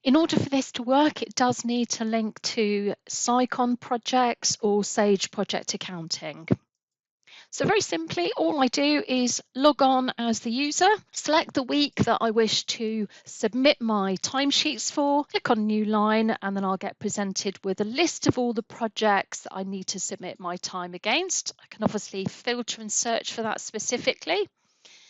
In order for this to work, it does need to link to Sicon projects or Sage Project Accounting. So very simply, all I do is log on as the user, select the week that I wish to submit my timesheets for, click on New Line, and then I'll get presented with a list of all the projects that I need to submit my time against. I can obviously filter and search for that specifically.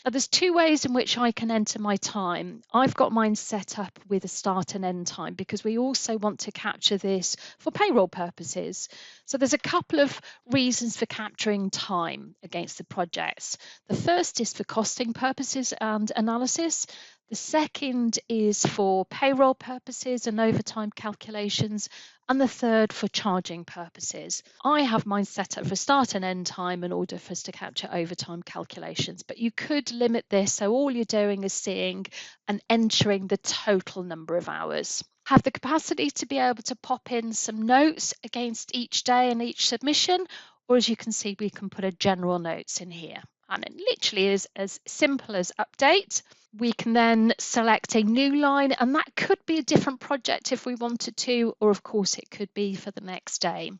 Now, there's two ways in which I can enter my time. I've got mine set up with a start and end time because we also want to capture this for payroll purposes. So there's a couple of reasons for capturing time against the projects. The first is for costing purposes and analysis. The second is for payroll purposes and overtime calculations, and the third for charging purposes. I have mine set up for start and end time in order for us to capture overtime calculations, but you could limit this so all you're doing is seeing and entering the total number of hours. Have the capacity to be able to pop in some notes against each day and each submission, or as you can see, we can put a general notes in here. And it literally is as simple as update. We can then select a new line, and that could be a different project if we wanted to, or of course it could be for the next day.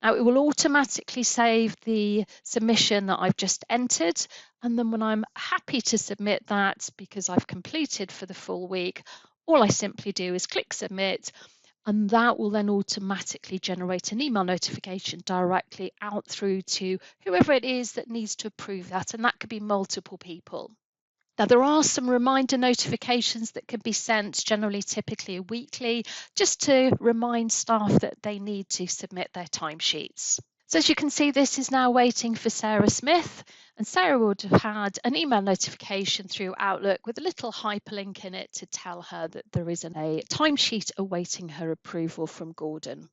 Now it will automatically save the submission that I've just entered, and then when I'm happy to submit that because I've completed for the full week, all I simply do is click submit, and that will then automatically generate an email notification directly out through to whoever it is that needs to approve that, and that could be multiple people. Now, there are some reminder notifications that can be sent, generally typically weekly, just to remind staff that they need to submit their timesheets. So as you can see, this is now waiting for Sarah Smith, and Sarah would have had an email notification through Outlook with a little hyperlink in it to tell her that there is a timesheet awaiting her approval from Gordon.